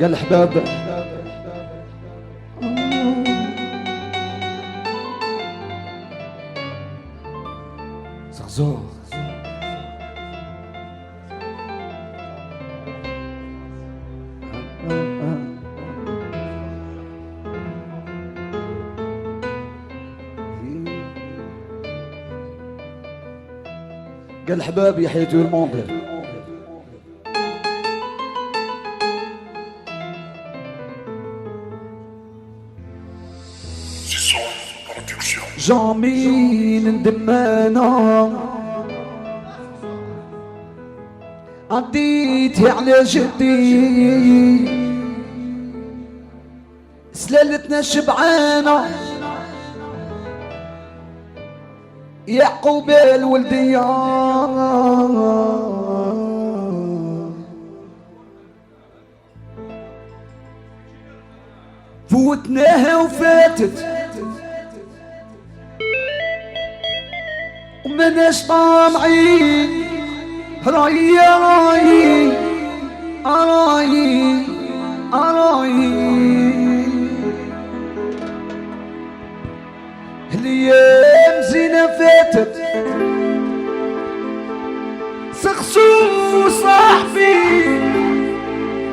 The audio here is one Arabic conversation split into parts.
قال الحباب زغزوغ قال الحباب يحيى تو الموند. جامين ندمانا عديتي على جدي سلالتنا شبعانة يعقوب الولدية فوتناها وفاتت ومناش طامعين رايي رايي رايي رايي الايام زينة فاتت سقسو صاحبي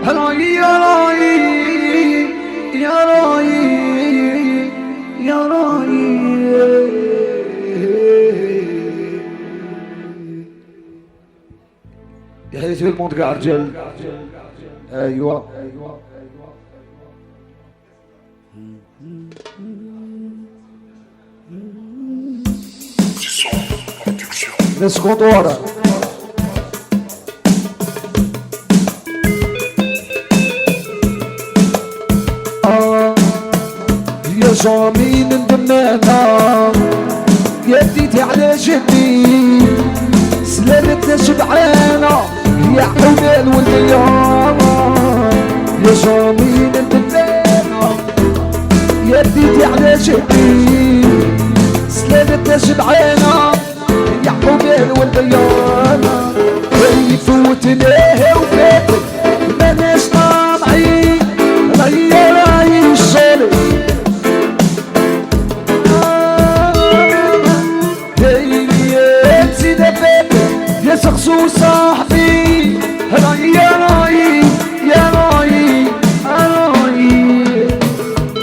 رايي يا رايي يا رايي يا رايي يا حياتي في المنطقة يا رجال. ايوه نسكت ورا يا جامين ندمانا يديتي على جدي سلالتنا شبعانة يعقوب الولدية يا جامين ندمانا يديتي على جدي سلالتنا شبعانة يعقوب الولدية يفوتناها وفاتت ماناش طامعين رايي رايي الشالي يا سقسو صاحبي رايي يا رايي يا رايي رايي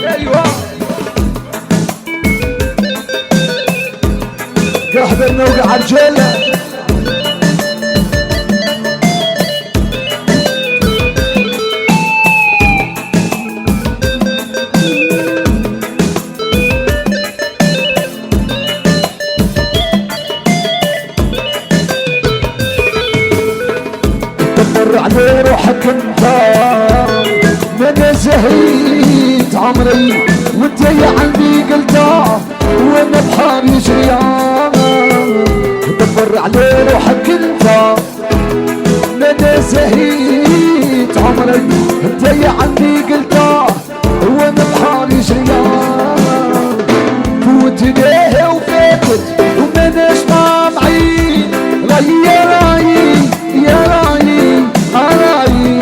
ايوه يا حبيبنا وقع رجاله على روحك انت من زهيت عمري وانت يا عندي قلتها وانا بحار يجري دبر على روحك انت من زهيت عمري انت يا عندي قلتها وانا بحار يجري فوتناها وفاتت ومناش طامعين رايي يا رايي يا رايي رايي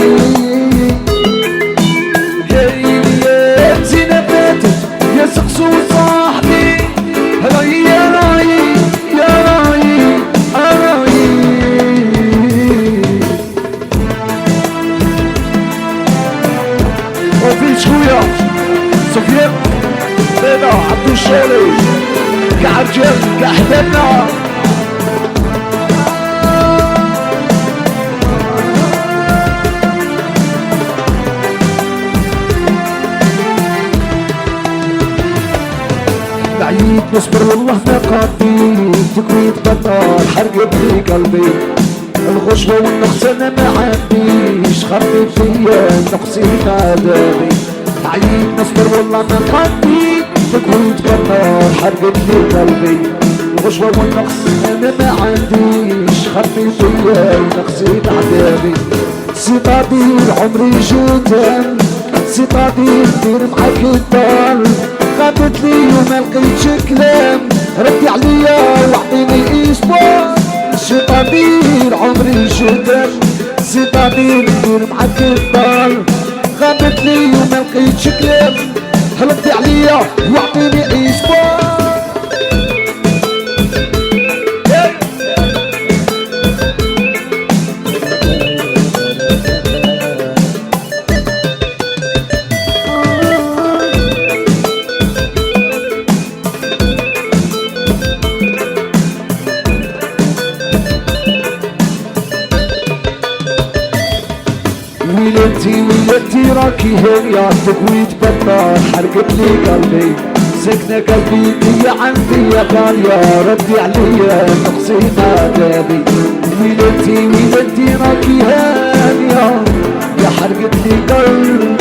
يا زينة فاتت يا سقسو صاحبي رايي يا رايي يا رايي رايي وفي شوية سفيان بينا عبدو الشالي كعرجال كأحبابنا بعيد نصبر والله ما قادي تكويت بطال حرقت في قلبي الغشوة والنقص انا ما عنديش خربي فيا نقصي ما داري بعيد نصبر والله ما قادي تكويت بطال حرقت في قلبي الغشوة والنقص انا ما عنديش خربي فيا نقصي ما داري سيطادي عمري جدا سيطادي ندير معاك الدار غابت لي وما لقيتش كلام ردي عليا وعطيني اسبوع شي طبيب عمري جدا سي طبيب ندير معاك الدار غابت لي وما لقيتش كلام هلطي عليا وعطيني اسبوع ويلتي راكي هانية تكويت بطال حرقت لي قلبي سكنة قلبي هي عندي يا غالية ردي عليا نقصي عذابي ويلتي راكي هانية يا حرقت لي قلبي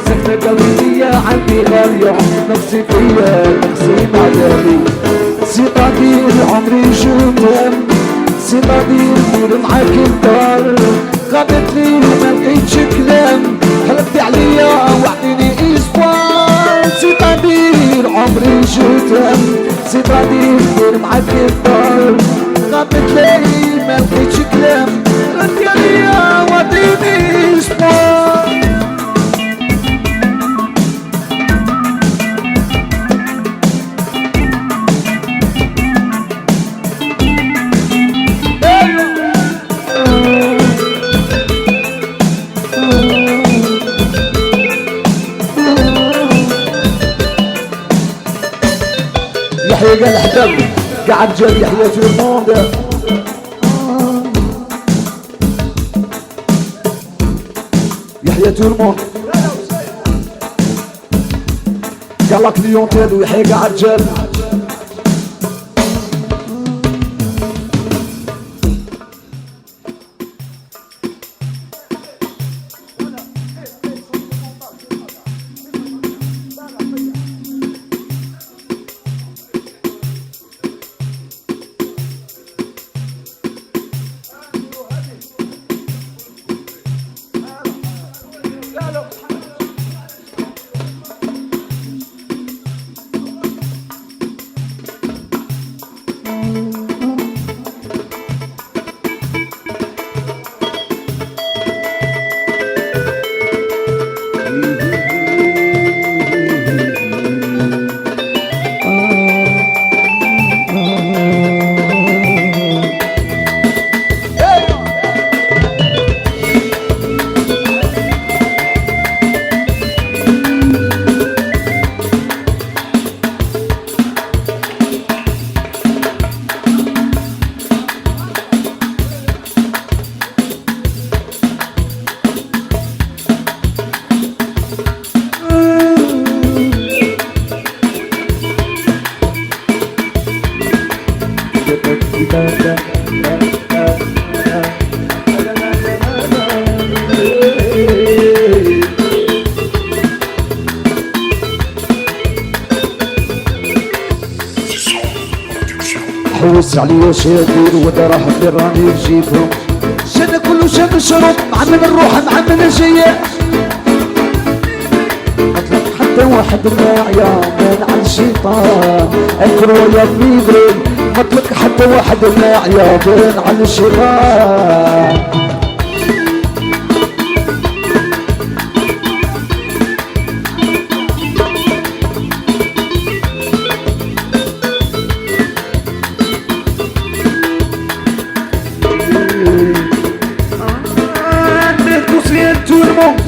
سكنة قلبي هي عندي غالية نقصي فيا نقصي عذابي سيطادير عمري جوتهم سيطادير نور معاك الدار غابت لي وما لقيتش كلام هلبتي عليا واعطيني اسبوع سيطادير عمري جوتهم سيطادير دير معاك الدار غابت لي ما لقيتش كلام هلبتي عليا واعطيني اسبوع يحيى قال الحباب قاعد جاب يحيى في الموند يحيى تورموند قال لك ليونتيل ويحيى قاعد جاب حوس عليا شادير ودراهم اللي راني نجيبهم شاد كله شاد شرب معمل الروح معمل الجية مطلق حتى واحد معايا مانع الشيطان الكروية بميدري مطلق حتى واحد معايا مانع الشيطان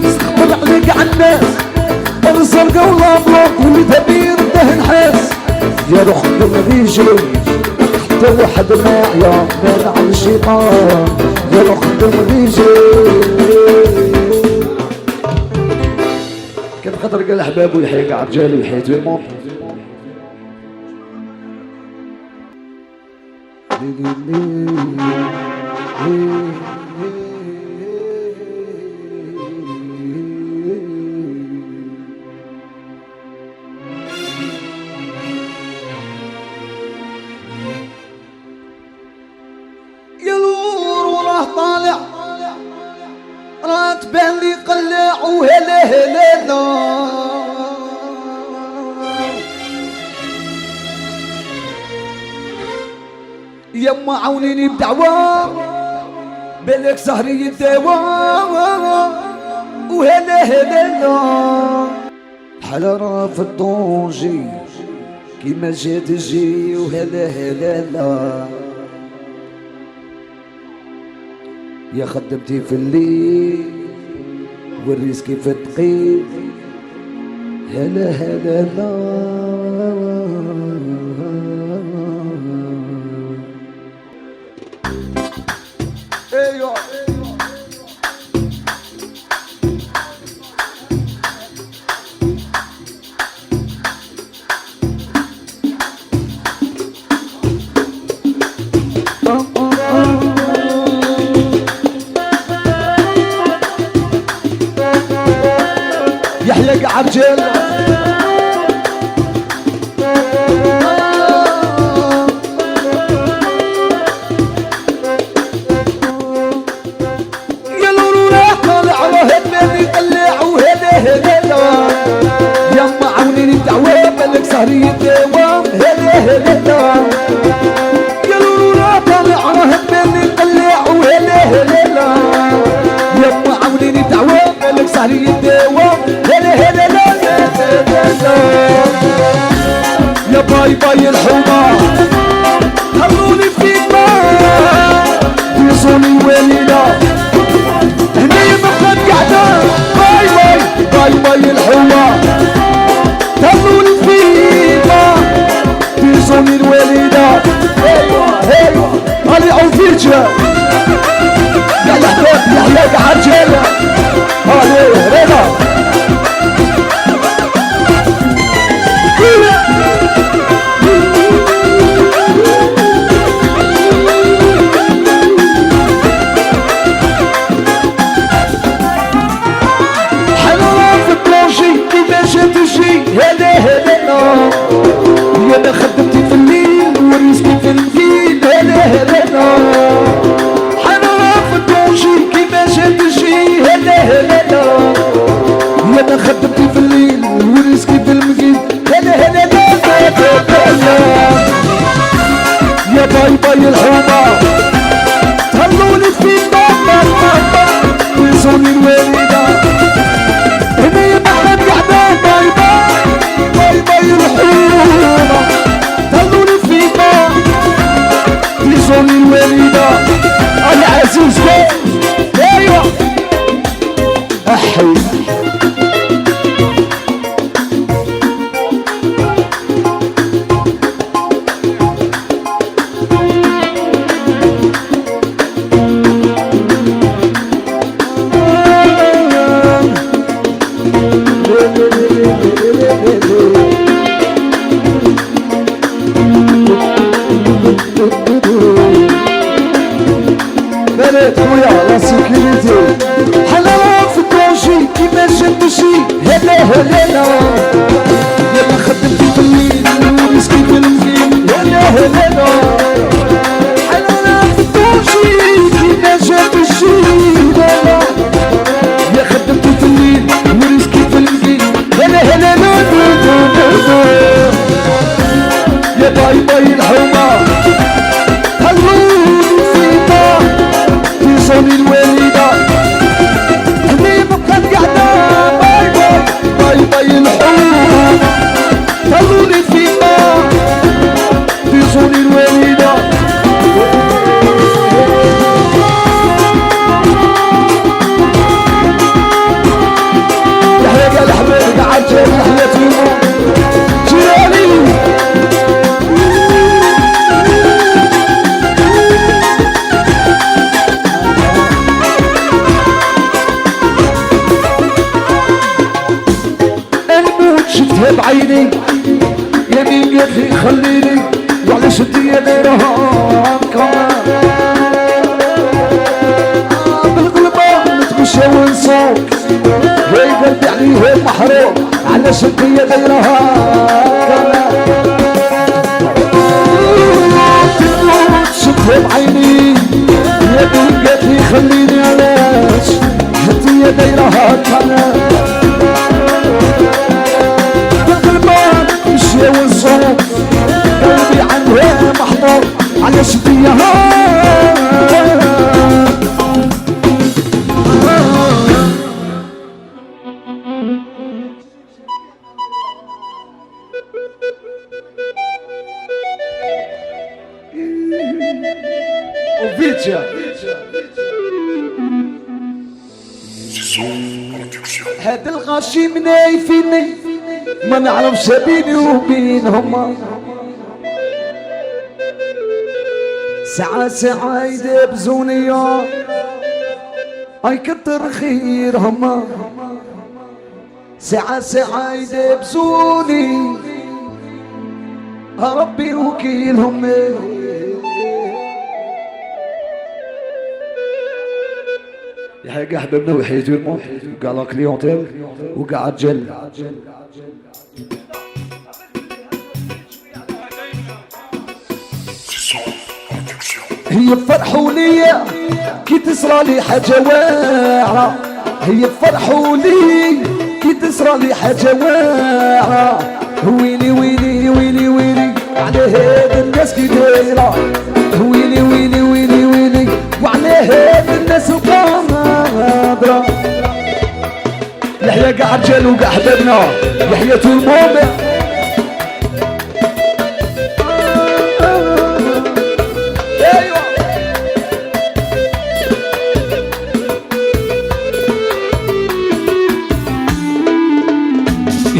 استقبل عليك عالناس الزرقا والابيض واللي دبير ده نحاس يا روح خدم ريجلي حتى واحد معايا مانع الشيطان يا روح خدم ريجلي كان خاطر قال احبابه يحيى قاعد جالي يحيى تويمون طالع راه تبان لي قلاع وهلا هلا لا يما عاونيني بدعوة بالك سهري الدواء وهلا هلا هلا بحال راه في الطونجي كيما جات تجي وهلا هلا يا خدمتي في الليل والريس كيف تقيل هلا ايوه يحلق عرجل قالوا له طالع وهد ماني طلع وهدا يما عاونيني الدعوة مالك سهري الدوام هدا قالوا له طالع وهد ماني طلع وهدا يما عاونيني الدعوة مالك سهري الدوام يا باي باي الحومة خلوني فيك ويصوني الوالدة هني مقعد قعدة باي باي باي باي الحومة خلوني فيك ويصوني الوالدة ايوه هالي عوفيرجة يا لحظات يا حلاق عرجالة هالي رضا انا خدمتي في الليل ورزقي في الفيل هلا حنرى في الدونجي كيما جات تجي هلا انا خدمتي في الليل ورزقي في المكين هلا يا باي باي الحومة تهلوني في بابا ويزوني الوالدة هني محمد قعدة باي باي باي الحومة تهلوني في ويزوني الوالدة العزيز ايوه احي بنات خويا لا سيكوريتي حلاوة في الطونجي كيما جات تجي هلا يلا خدمتي في الليل ورزقي في المكين هلا حلاوة في الطونجي كيما جات تجي يا خدمتي في الليل ورزقي في المكين هلا يا باي باي الحومة خلوني فيك ويصوني الوالدة هني مبقى قاعدة باي باي الحومة خلوني فيك ويصوني الوالدة يحيى قال حبيبي قعد جاي حياتي جيراني شفتها بعيني يمين قالت لي خليني وعلاش انتي يا دايرها كمان بالقلبة نتمشى ونصوت جاي قلبي عليه محروق علاش انتي يا دايرها كمان شفتها بعيني يمين قالت لي خليني علاش انتي يا دايرها كمان مشي والصوت قلبي عنها محضر على شبيها هاد الغاشي منايفيني ما نعرفش بيني وبينهم ساعة يدبزوني اي كتر خيرهم ساعة يدبزوني ربي وكيلهم يحيى حبيبنا ويحيى تورمون وكاع لا كليونتيل وكاع الرجال هي فرحوا ليا كي تصرى لي حاجة واعرة هي فرحوا لي كي تصرى لي حاجة واعرة ويلي ويلي ويلي ويلي على هاد الناس كي دايرة ويلي ويلي ويلي ويلي وعلى هاد الناس القادرة يحيى كاع رجال وكاع حبابنا يحيى تورمون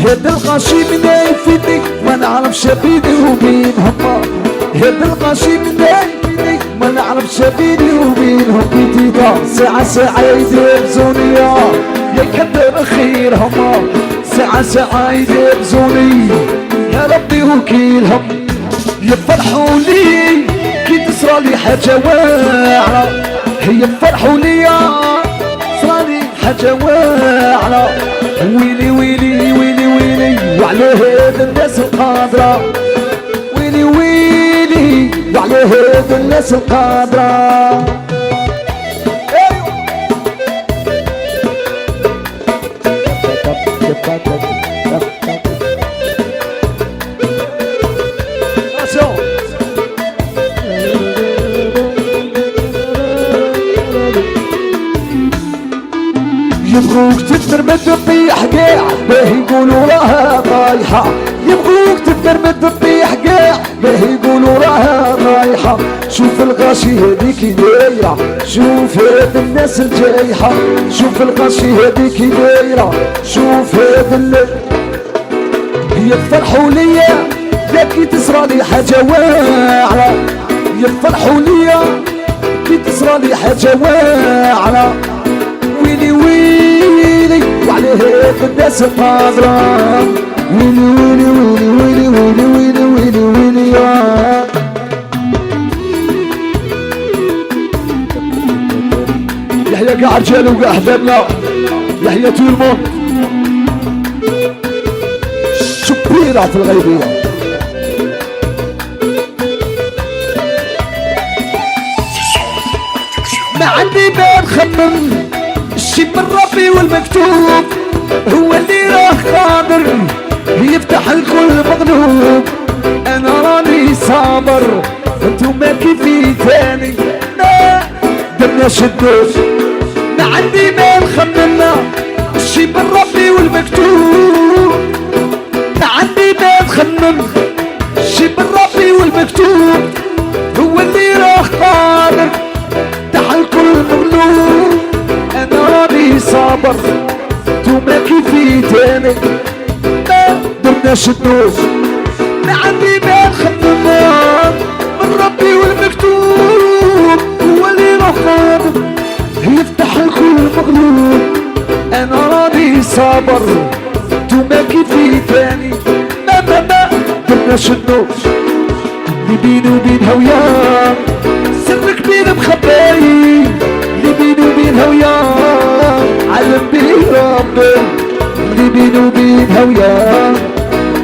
هاد الغاشي منايفيني ما نعرفش بيني وبينهم هاد الغاشي منايفيني ما نعرفش بيني وبينهم جديدة ساعة يدبزوني يا كتر خيرهم ساعة يدبزوني يا ربي وكيلهم يفرحوا لي كي تصرى لي حاجة واعرة هي يفرحوا لي صرى لي حاجة واعرة ويلي ويلي ويلي ويلي وعلى هاد الناس القادرة ويلي ويلي وعلى هاد الناس القادرة يبغوك تترمد تطيح قاع باه يقولوا راها طايحة يبغوك تترمد تطيح قاع باه يقولوا راها طايحة شوف الغاشي هذيك دايرة شوف هاد الناس الجايحة شوف الغاشي هذيك دايرة شوف هاد يفرحوا ليا يا كي تصرى لي حاجة واعرة يفرحوا ليا كي تصرى لي حاجة واعرة ويلي ويلي وعلى هاد الناس القادرة ويلي ويلي ويلي ويلي ويلي ويلي ويلي ويلي يحيى كاع رجال وكاع حبابنا يحيى تورمون شبيرة في الغيبية ما عندي ما نخمم الشي من ربي والمكتوب هو اللي راه قادر يفتح الكل مغلوب انا راني صابر انتوما كيفي تاني ما درناش الدوش ما عندي ما نخمم الشي من ربي والمكتوب ما عندي ما نخمم الشي من ربي والمكتوب هو اللي راه قادر يفتح الكل مغلوب انا راني صابر توما كيفي تاني ما درناش الدوش ما عندي ما نخمم من ربي والمكتوب هو اللي راه قادر يفتح الكل مغلوب انا راني صابر توما كيفي تاني ما درناش الدوش اللي بيني وبينها وياه سر كبير مخبي اللي بيني وبينها وياه علم بيه ربي اللي بيني وبينها وياه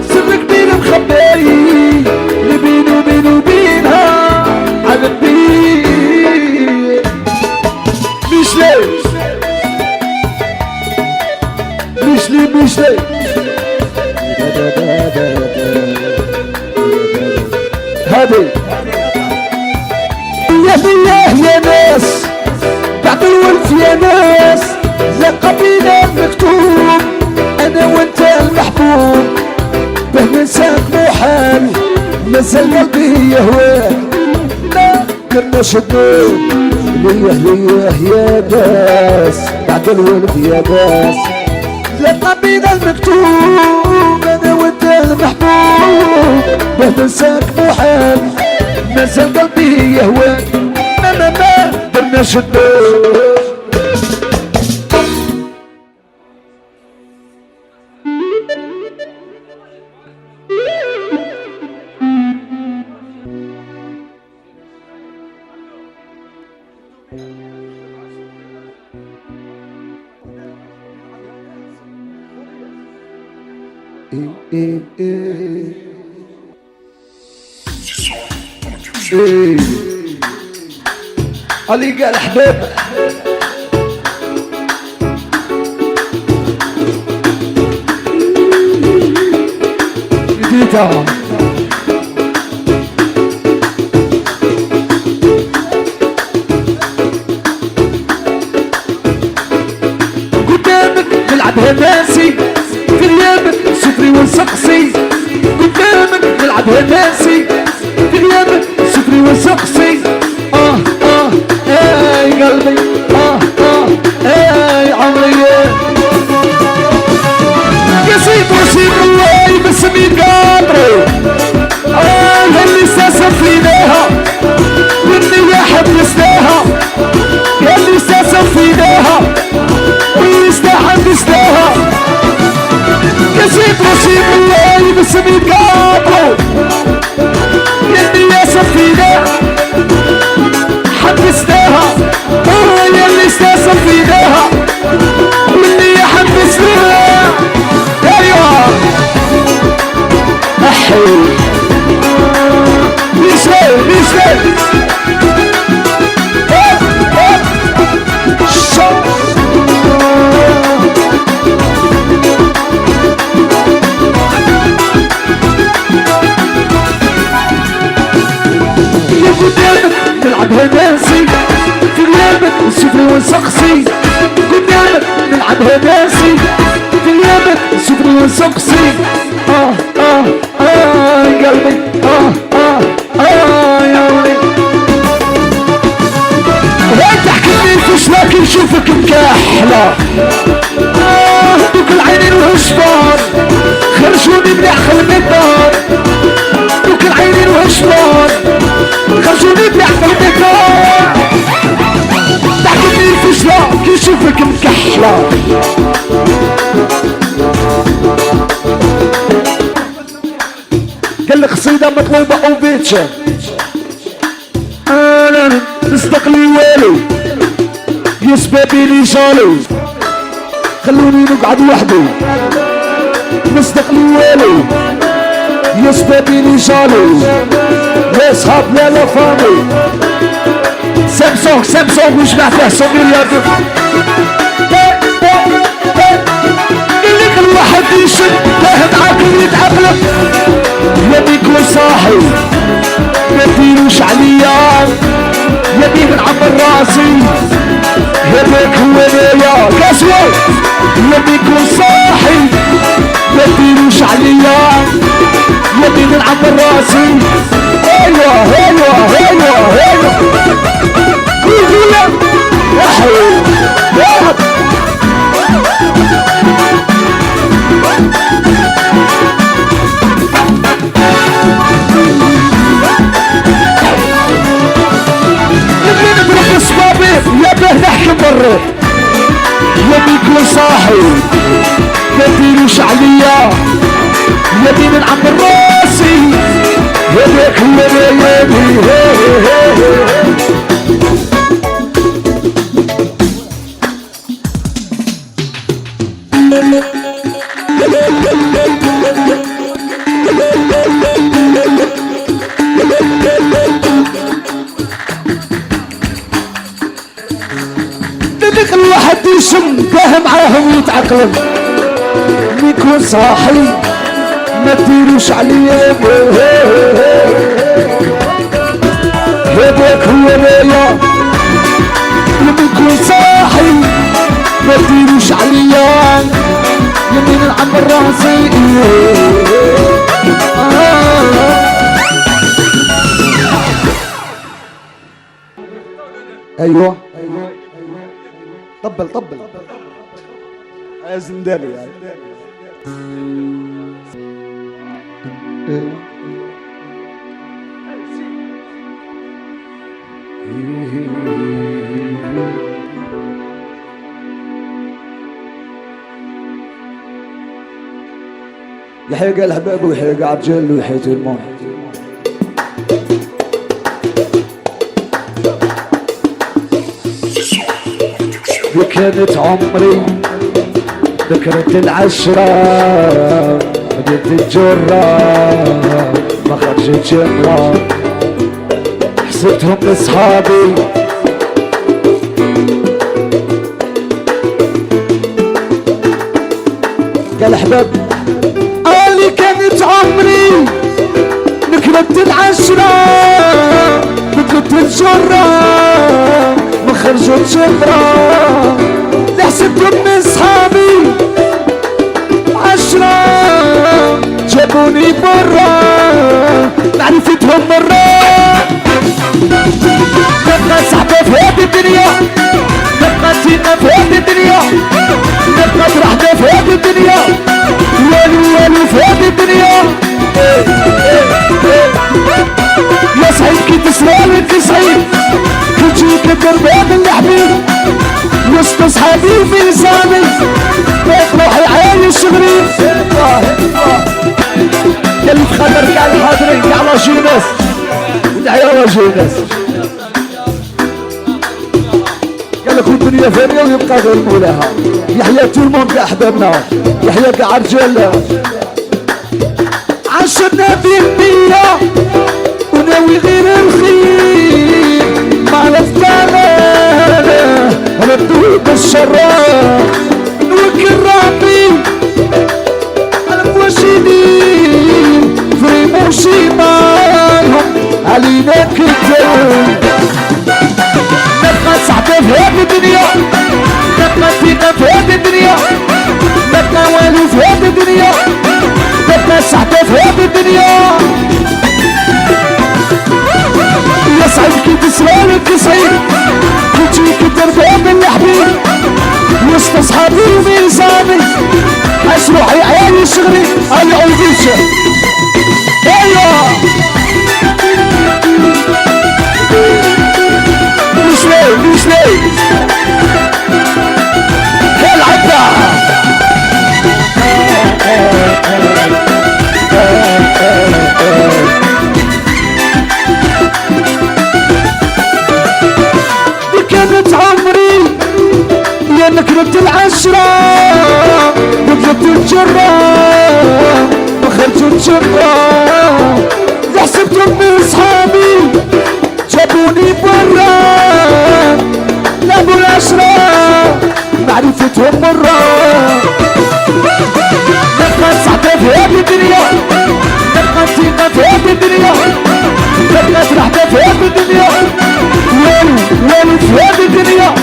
سر كبير مخبي اللي بيني وبينها علم بيه مش ليه مش ليه هادي يا ناس بعد الولد يا ناس لقبينا المكتوب انا وانت المحبوب به ننساك محال مازال قلبي يهواك ما درناش الدوب ليه يا باس بعد الولد يا باس لقى بينا المكتوب انا وانت المحبوب به ننساك محال نزل قلبي يهواك ما درناش الدور علي قال حبيب جديدة قدامك نلعبها ناسي في غيابك صفري ونسقسي قدامك نلعبها ناسي في غيابك صفري ونسقسي اي قلبي اي عمري قصيد وسيب الله بس مين قادري اللي ساسا فيناها والنية حبسناها اللي ساسا فيناها ويستحن بسناها قصيد وسيب الله بس مين قادري النية سفيناها حبسناها هي اللي استسفيناها واللي حبسناها ايوه احي ليش نلعبها ناسي في غيابك صفري ونسقسي قدامك نلعبها ناسي في غيابك صفري ونسقسي قلبي يا ولي انت حكيتني فيش لكن نشوفك مكحلة دوك العينين والهشبار خرجوني من عقل الدار دوك العينين والهشبار خرجوني من عقل الدار تحكيتني فيش لكن نشوفك مكحلة قال لك قصيدة مطلوبة او بيتشا انا نستقلي والو يسبابي لي جالو خلوني نقعد وحدي نستقلي والو يسبابي لي جالو لا صحاب لا فامي سامسونج وجمع فيه 100 مليار اللي كل واحد يشد فاهم عاقل يتعقلك يبي يكون صاحي ما ديروش عليا يبي نعمر راسي هذاك هو انايا كاسوي يبي يكون صاحي ما ديروش عليا يبي نعمر راسي ايوه قولوا يا به نحكم برا يبي يكون صاحي ما ديروش عليا يبي نعمر راسي هذاك هو الواحد يشم فاهم معاهم ويتعقلم يكون صاحي ما تديروش عليا هذاك هو رايا يكون صاحي ما تديروش عليا يمين نعمر راسي ايوه طبل طبل يا زنداني يعني. يحيى الحباب ويحيى عبجل ويحيى الموت وكانت عمري ذكرت العشرة بديت الجرة ما خرجت جمرة حسبتهم اصحابي قال احباب قالي كانت عمري ذكرت العشرة بديت الجرة ما خرجت جمرة حسبتهم اصحابي عشرة جابوني برا معرفتهم مرة نبقى صحبة في هذه الدنيا نبقى تينا في هذه الدنيا نبقى فرحنا في هذه الدنيا والو في هذه الدنيا يا سعيد كي تسرى لك سعيد كي تجيك الدربات الحبيب وسط اصحابي في لساني بيت روحي عايش شغلي قال لي تخبر كاع الحاضرين كاع راجي ناس ودعيا راجي ناس قال لك الدنيا فانية ويبقى غير مولاها يحيى تلمون كاع احبابنا يحيى كاع رجال عشرنا بالنية وناوي غير الخير ما عرفت ردوا بالشراب نوكل ربي على مواشينين فريمو شمالهم علينا كتاب نبقى صحبة في هذه الدنيا نبقى فينا في هذه الدنيا نبقى والو في هذه الدنيا نبقى صحبة في هذه الدنيا يا سعيد كي تسرالك سعيد كي تجيك الدرباب الحبيب وسط اصحابي وميزاني حس روحي عيالي شغلي انا عوديش ايوه مش ليه العبة كانت عمري يا نكرة العشرة بدلت الجرة وخرجت الجرة حسبتهم اصحابي جابوني برا لابو العشرة معرفتهم مرة نبقى صحبة في هذه الدنيا نبقى نتينا في هذه الدنيا نبقى فرحنا في هذه الدنيا والو في هذه الدنيا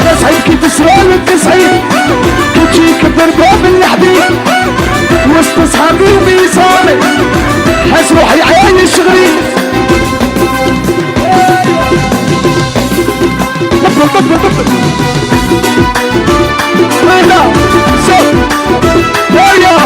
يا سعيد كي تسرالك سعيد كي تجيك الدرباب الحبيب وسط اصحابي وميزاني حس روحي عايش شغلي طبل هنا صوت هيا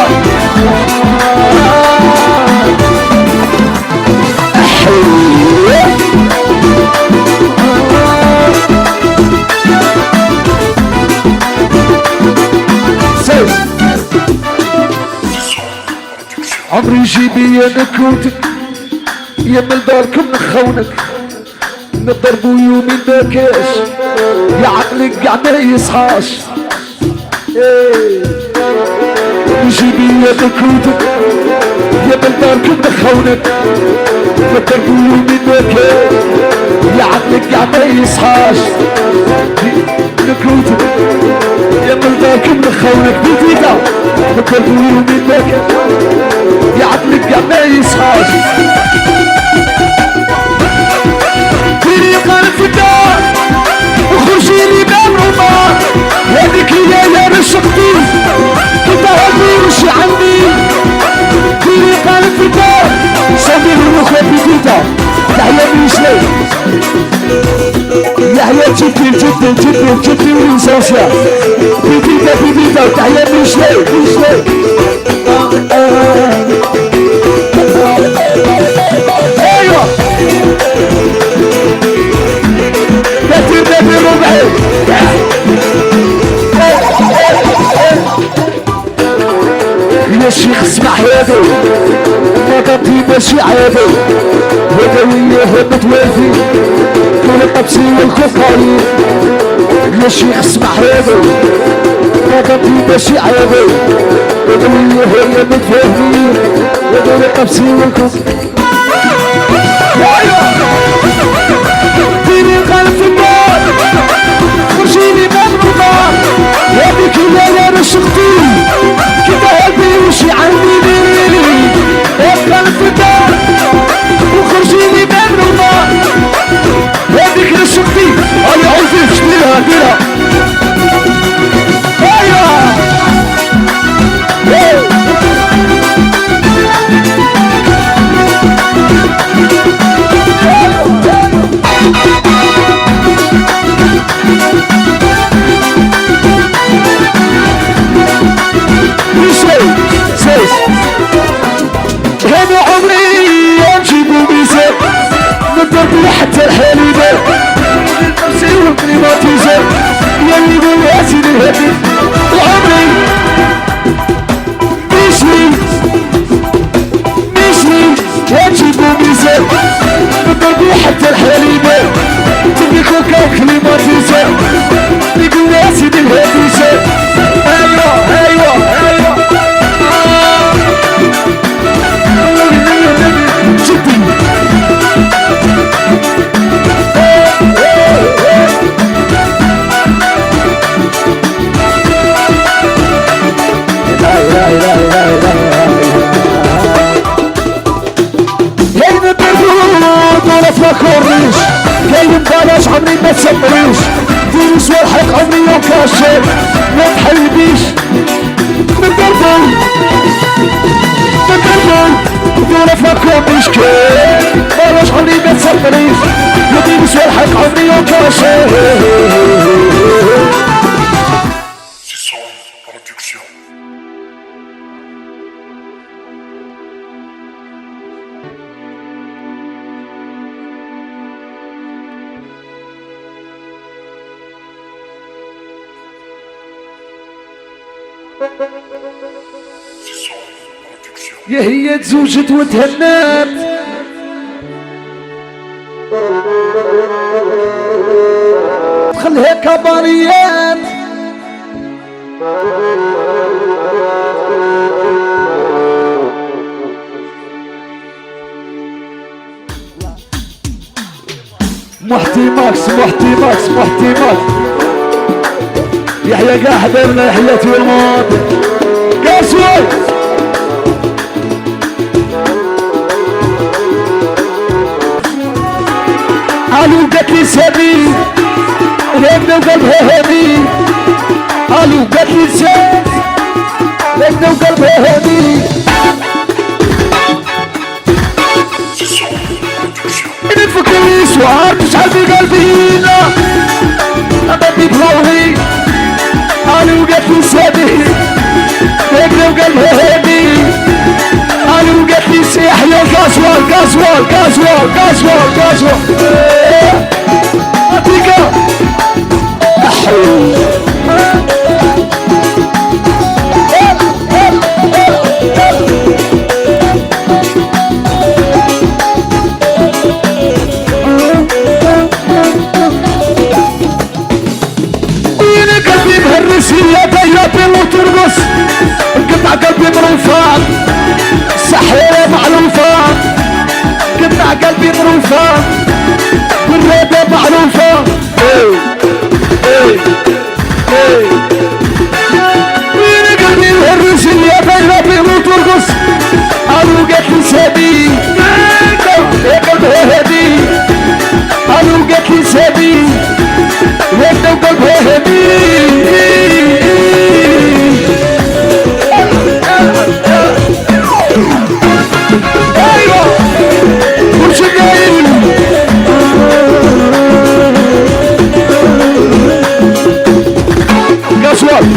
عمري جيبي يا نكوتك يا من داركم نخونك نضربو يومين داكاش يا عقلك قاع ما يصحاش جيبي يا نكوتك يا من داركم نخونك نضربو يومين داكاش يا عقلك قاع ما يصحاش نكوتك يا من داركم نخونك بيدينا نضربو يومين داكاش يا عقلك قاع ما يصحاش طريقة الفداء وخرجي لي باب رمار هذيك ليلة رشقتي كنت هادي وشي عندي طريقة الفداء صابر المخ بديتا تحيا مش بيديتا بيديتا بيديتا وتحية بيشلي بيشلي ايوه دافي دافي ربعي يا شيخ اسمع هذا ما قضي ماشي عادي هدوية همت وافي كل الطبسي والكوكايين يا شيخ اسمع هذا ما قضي ماشي عادي هدوية همت وافي كل الطبسي والكوكايين ديري القلب في النار خرجيني من النار هذيك الليلة رشقتي كده قلبي وشي عندي ليلي القلب في النار وخرجيني من النار هذيك رشقتي هاي عوفيك ديرها ديرها ايوه هذا عمري نجيبو ميزان نضربو حتى الحليبة نفسي والكليماتيزان يلي بواسي الهدف وعمري مشلي نجيبو ميزان نضربو حتى الحليبة تبي كوكا وكليماتيزان يلي بواسي الهدف ايوه ايوه ايوه كورنيش كاين بلاش عمري ما تسمريش فلوس والحق عمري وكاشر ما تحيديش نضربو دولة ما كورنيش كاين بلاش عمري ما تسمريش فلوس والحق عمري وكاشر يا هي تزوجت وتهنات خليها كباريات محتي ماكس يحيى قاع حبيبنا يحيى تولمون قاسوي قالوا قالت لي سامي لابنا وقلبها هادي قالوا قالت لي سامي لابنا وقلبها هادي نفكر سؤال تشعل في قلبي لا أبدي بروحي قالوا قالت لي سامي لابنا وقلبها هادي قالوا قالت لي سيح يا كاسوال أتيكا قلبي مهرس يا بيا وترقص قطع قلبي مرفان سحيرة معلوفة قطع قلبي مرفان كاسوال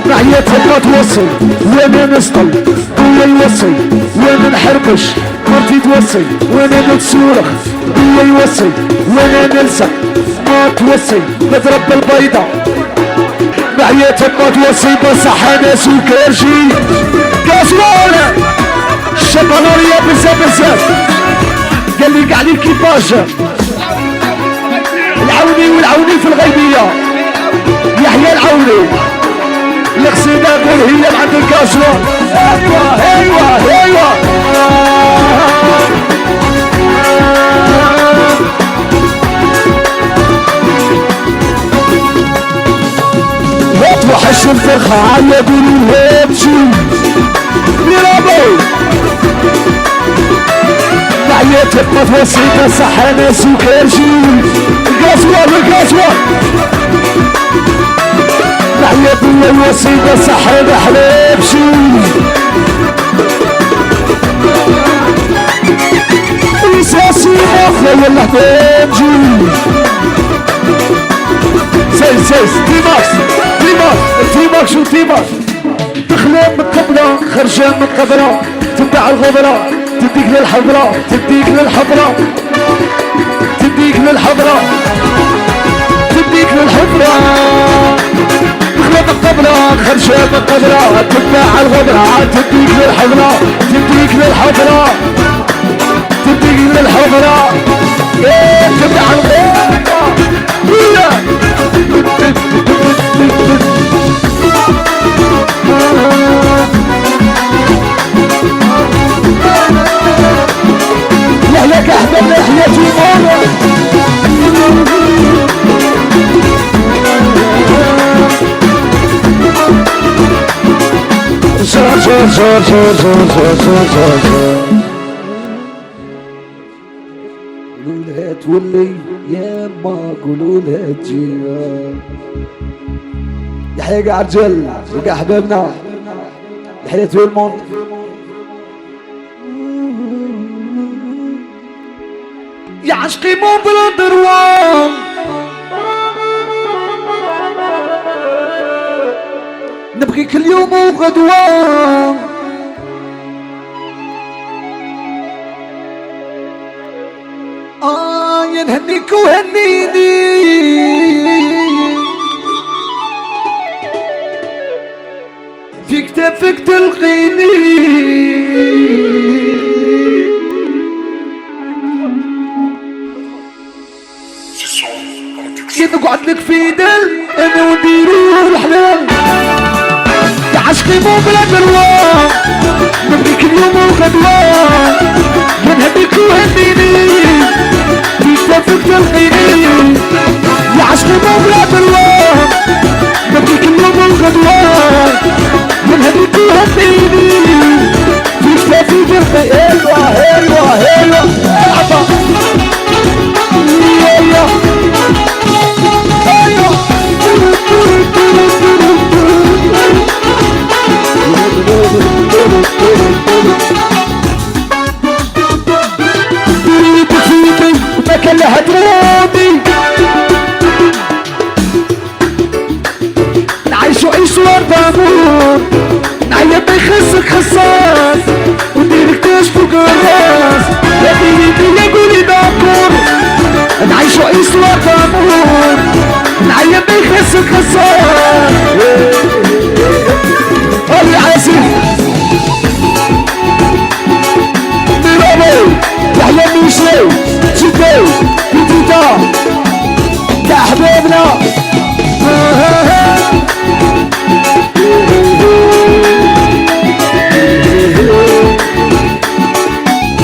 معيتهم ما توصل وانا نسطل هو يوصي وانا نحربش مرتي توصي وانا نتصورخ هو يوصي وانا نلصق ما توصي نضرب بالبيضة معيتهم ما توصي بصح انا سكرجي كاسوال الشبانورية بزاف قال لي قاع لي الكيباج العوني في الغيبية يحيى العوني القصيدة غير هي عند الكاسوال ايوه وحش الفرخة على قولوا هاتشي يرابو معيتك ما توصيت صح انا سكرجي الكاسوال معيتك ما توصيت صح انا حليبشي رصاصي مخلي ولا حبيبجي سيس تيماكس وتيماكس تخلق من قبله خرجان من قبره تبع الغبره تديك للحضره تخلق من قبله خرجان من قبره تبع الغبره تديك للحضره ايه تبع الغبره لك احباب لحيتي ماما قولوا لها تولي يا ما قولوا لها تجي يحيى كاع رجال وكاع احبابنا يحيى تو الموند يا عشقي مو بلا دروان نبغيك اليوم وغدوان يا نهنيك وهنيني في كتافك تلقيني نقعد لك في دل انا ونديرو الحلال يا عشقي مو بلا دروان نبغيك اليوم وغدوان يا نهديك وهنيني في كتافك تلقيني يا عشقي مو بلا دروان نبغيك اليوم وغدوان يا نهديك وهنيني في كتافك تلقيني ايوه كلها ترودي نعيشو عيش وردامون نعيب يخسك خصاص ونديرك تاش فوق الراس يا بيدي يا قولي باكور نعيشو عيش وردامون نعيب يخسك خصاص هولي عاسف ميرابو يحيى ميشلي جدو بيتيتا يا حبيبنا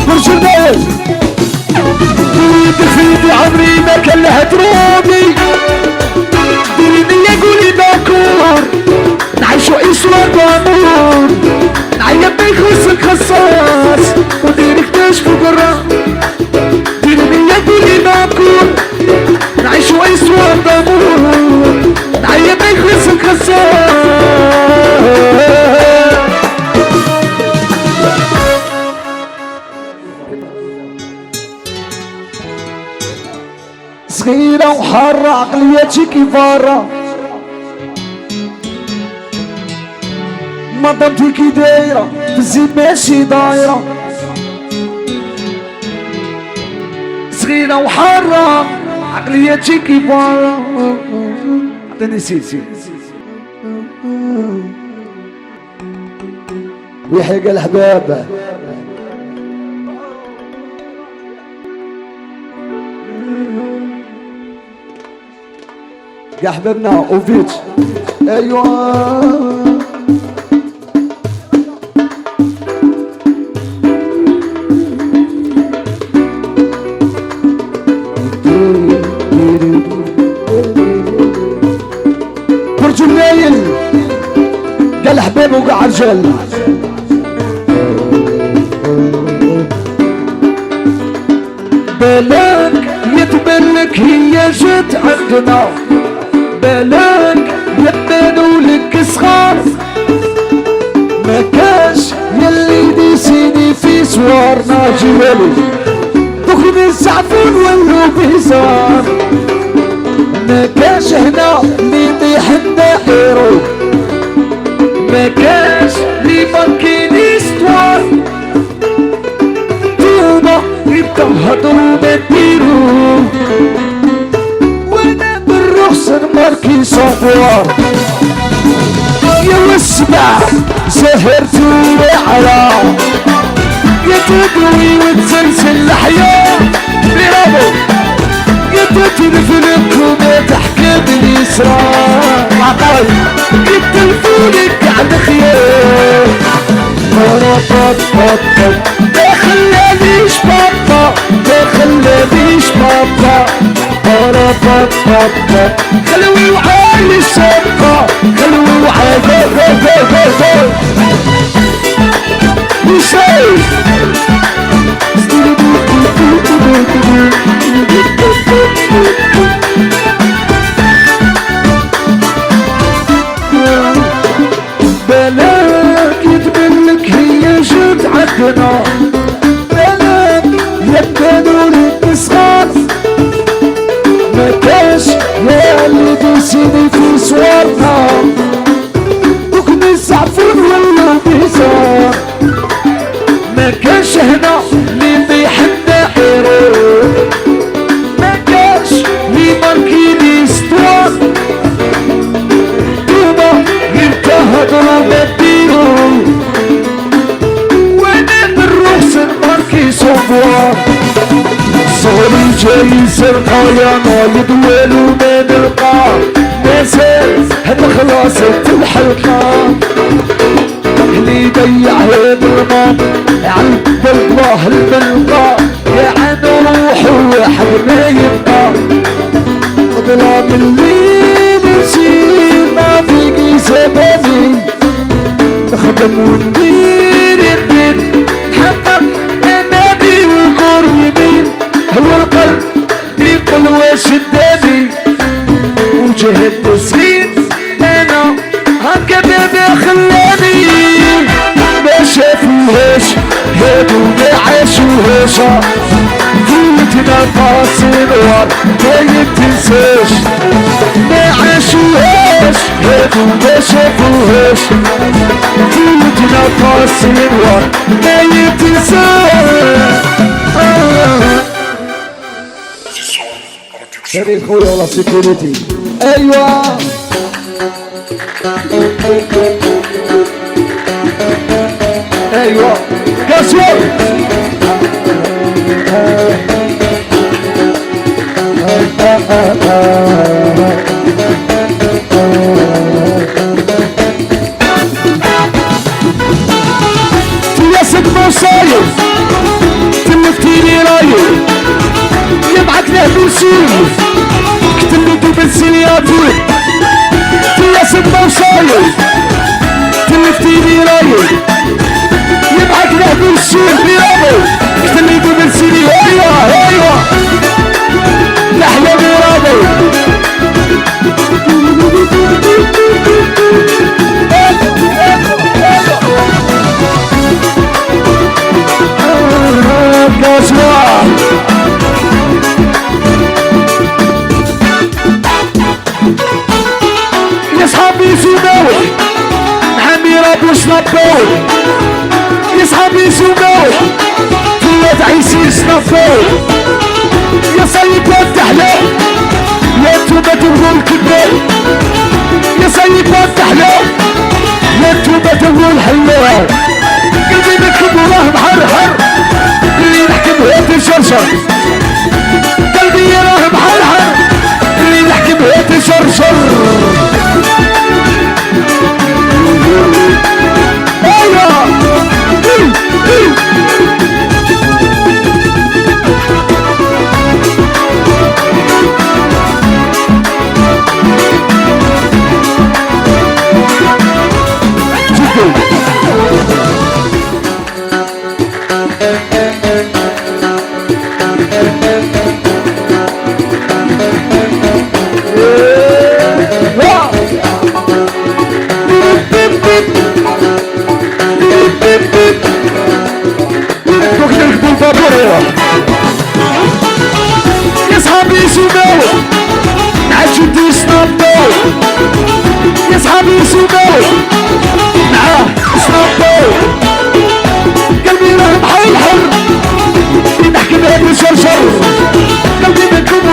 برشداز في عمري ما كان لها تروبي ديريني يا قولي باكور نعيشو عيشو بامور نعيب بيخصك خصاص وديرك تاش فوق الراس ديريني يا قولي باكور نعيشو عيشو بامور نعيب بيخصك خصاص صغيرة وحارة عقليتي كيفارة مضمتي كي دايرة في الزين ماشي دايرة صغيرة وحارة عقليتي كبارة عطيني سيسي ويحيق الحباب يا حبابنا وفيت ايوه برج الليل قال حباب وقع رجال بالك يتبلك هي جت عندنا بالك يبانوا لك صغار ما كاش يلي ديسيني في سوارنا جوالي دخل الزعفون ولو بيزار ما كاش هنا اللي بيحنا حيرو ما كاش لي ماركيني ستوار توما يتهضروا ما ديرو وانا بالرخص ماركي صفوار يا وسبع سهرتو على يا تدوي وتسلسل الحياة برافو يا تتلفلك وما تحكي باليسرى عقل يا تلفونك على خيال ما خلانيش بابا ما خلانيش بابا خلوي وعالي الشقة خلوي وعالي وشايف بلاك يتبلك هي جد عدنا بلاك يبانوا لك صغار ما كاش يا اللي بيسيني في صورنا وكن الزعفون ولا بيزار ما كاش هنا اللي بيحنا حيرو ما كاش لي ماركيني ستوار دوما غير تهضروا ما ديرو وانا بالرخص الماركي صفوار صغري جاي سرقايا نايد والو ما نلقى مازال هاد خلاصة الحلقة اللي يضيع هاد الماء عند الله الملقى يا عن روحه واحد ما يبقى ظلام الليل يصير ما فيكي سببي نخدم وندير الدين نحقق انادي والقريبين هو القلب يقول واش الدابي وجه التسخين انا هكا بابا خلاني ما شافوهاش هادو ما عاشوهاش فوتنا فاصل ما يتنساش ما عاشوهاش هادو ما شافوهاش فوتنا فاصل ما يتنساش شريف خويا والله سيكوريتي ايوه ايوه كاسور تياسك مصايف تلفتيني رايف يبعث له بنسيف كتلتو بالسيلياتور تياسك مصايف تلفتيني رايف يبعث له بنسيف برافو كتلتو بالسيلياتور ايوه ايوه نحلى برافو وشنطوط يا صحابي سوقوط ثلاث عيسي شنطوط يا سيد التحليل يا انتوما تبغوا الكبير يا سيد التحليل يا انتوما تبغوا الحلال قلبي نكتب وراه محرحر اللي نحكم هيك الشرشر قلبي راه محرحر اللي نحكم هيك الشرشر يا صحابي سوقوا عاد جدي سنابو يا صحابي سوقوا معاه سنابو قلبي راه بحال الحر نحكي بهاد الشرشر قلبي منكم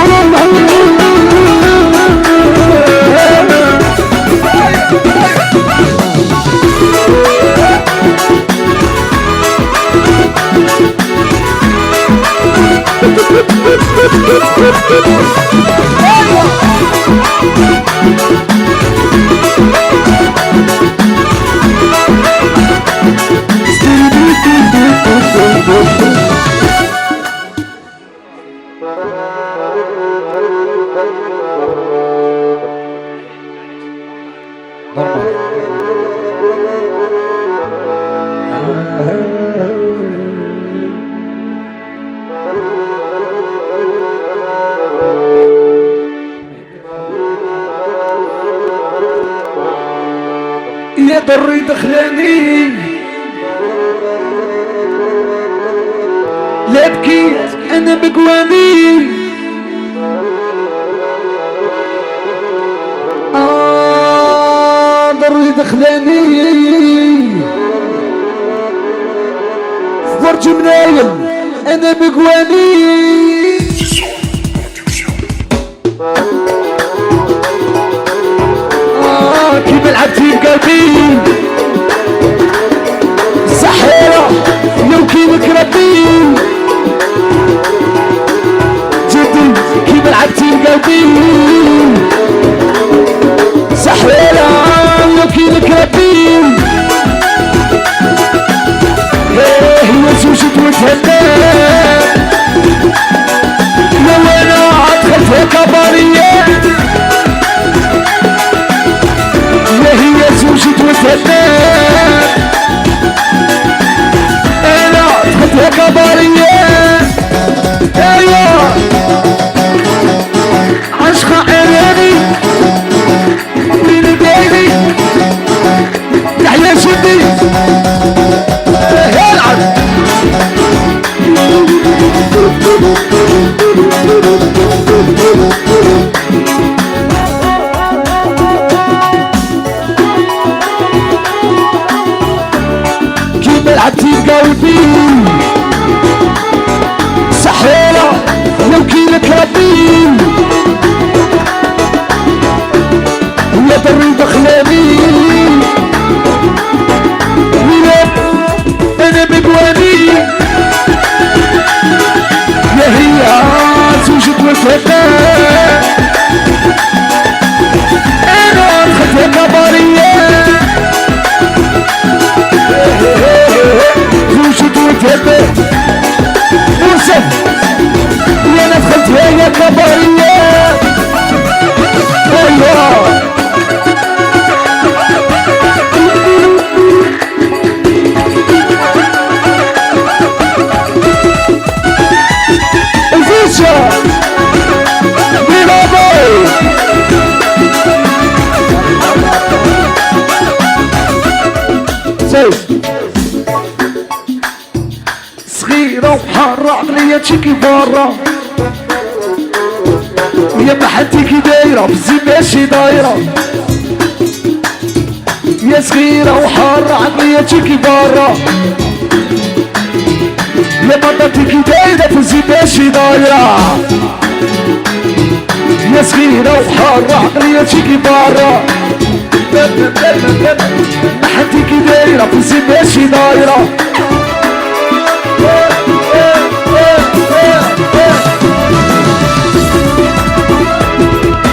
يا ضري دخلاني لا بكيت انا بقواني ضري دخلاني فرج منايل انا بقواني كيف لعبتي بقلبي سحيرة لو كيفك ربي جدي كيف لعبتي بقلبي سحيرة لو كيفك ربي هي زوجت وتهنى لو انا ادخل في كبارية هي زوجت وتهنى انا دخلت يا كبارية ايوه عشقة عيني من بيني تحيا شدي يلعب لعبتي بقلبي سحيرة لو كيلك ربي يا دري دخلاني انا بقواني يا هي زوجت وتهنى انا دخلت يا كبارية زوجت وتهنى يوسف وانا دخلت يا كبارية ايوه الفيشة بلابي صغيرة وحارة عقلية تشكي برا ويا محنتي كي دايرة في الزين ماشي دايرة يا صغيرة وحارة عقليتك برا يا مطتك دايرة في الزباشي دايرة يا صغيرة وحارة عقليتك برا نحتك دايرة في الزباشي دايرة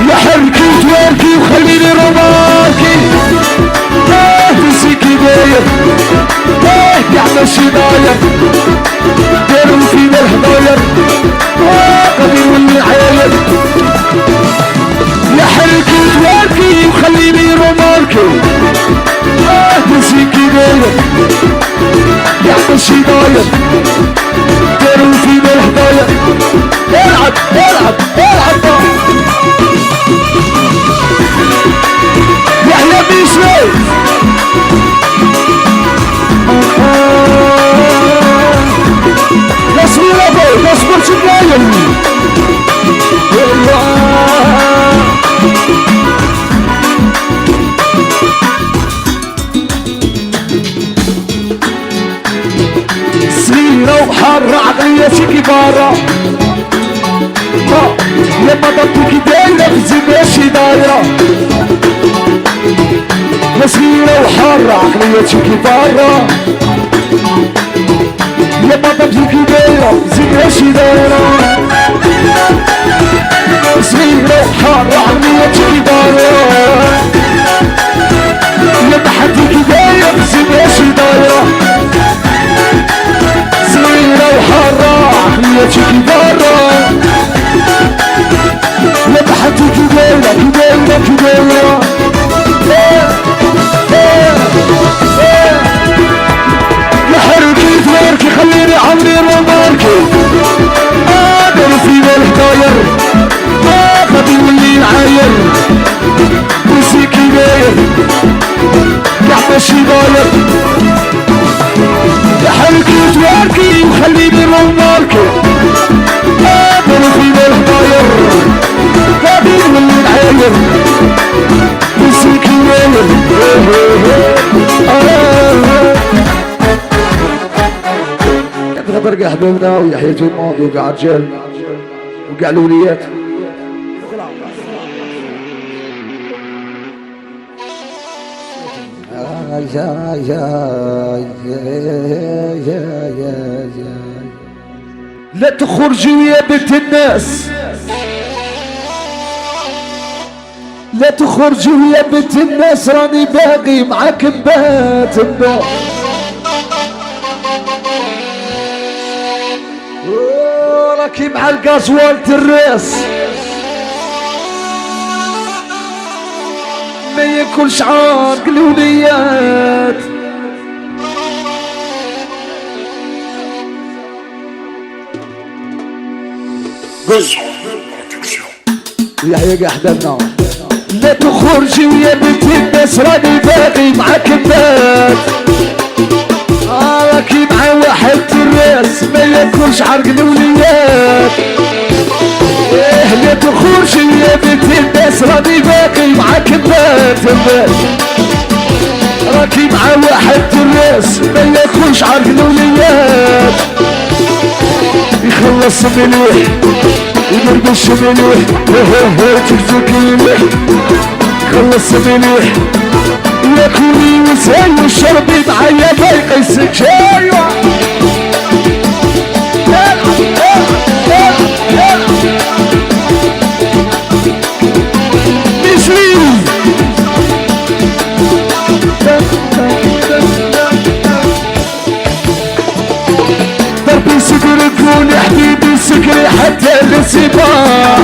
يا حركي تواركي وخليني رماركي تسيكي داير يعمل شي داير داروا فينا الهداير قدير واللي عاير يا حركي تواركي وخليني رماركي تسيكي داير يعمل شي داير داروا فينا الهداير العب العب العب يحيى بيشوي نصبر ابو نصبر شبايم صغيرة وحارة عقليتك برا يا مطبتك دايرة في زباشي دايرة يا صغيرة وحارة عقليتك برا يا مطبتك دايرة في زباشي دايرة صغيرة وحارة عقليتك برا يا محدك دايرة في زباشي دايرة صغيرة وحارة عقليتك برا يا بحثي كديرة كديرة كديرة يا حركي تماركي خليني عمري رماركي قادر فينا الهداير قادر واللي نعاير نسيكي داير يعمل شي داير يا حركي تماركي وخليني رماركي قادر فينا الهداير قادر واللي نعاير نسيكي داير برقع حبيبنا ويحيى جمود وقع رجال وقع الوليات لا تخرجوا يا بنت الناس لا تخرجوا يا بنت الناس راني باقي معاك بات النار راكي مع القازوال الراس ما ياكلش عارق الوليات يحيى قاعدنا لا تخرجي ويا بنت الناس راني باقي معاك بات راكي مع واحد الراس ما ياكلش عرق الوليات لا تخرجي يا بنت الناس راني باقي معاك بات راكي مع واحد الراس ما ياكلش عرق الوليات يخلص مليح يدربش مليح تكتك مليح خلص مليح ياكلي وساي وشربي معايا ما يقيسك شاي ضربي صدرك يا حبيبي سكري حتى للصباح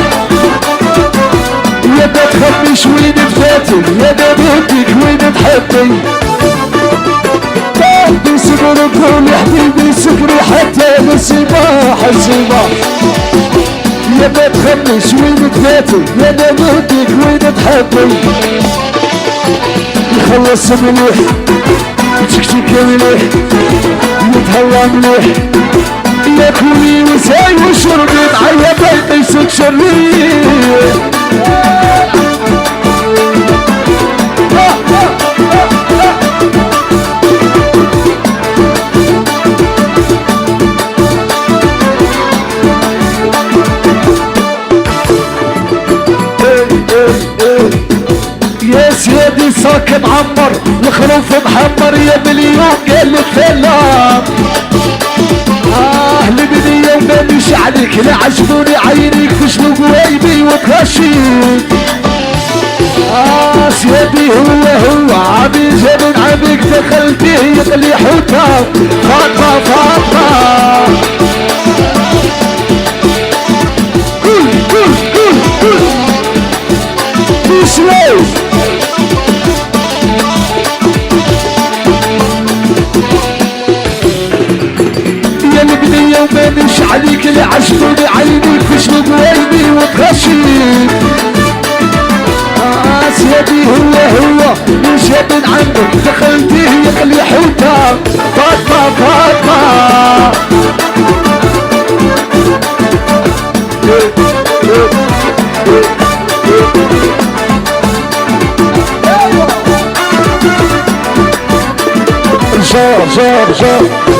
يا ما تخبيش وين تفاتي يا ما بهديك وين تحبي ضربي صدرك يا حبيبي سكري حتى للصباح الصباح يا ما تخبيش وين تفاتي يا ما بهديك وين تحبي يخلص مليح وتكتك مليح يتهوى مليح ياكلي وساي وشربي معايا ما يقيسك شري الخروف محمر يا مليون قال السلام. لبنية وما مش عليك لا عجبوني عينيك تشلو قوايبي وتغشيك. سيدي هو عمي جاب عميك دخلتيه يقلي حوتة فاطمة فاطمة. قول بشويش يا البنية وما مش عليك اللي عجبوني عينيك تشلو قوايبي وتغشيك. سيدي هو يشهد من عندك دخلتيه يقلي حوتة فاطمة فاطمة. جار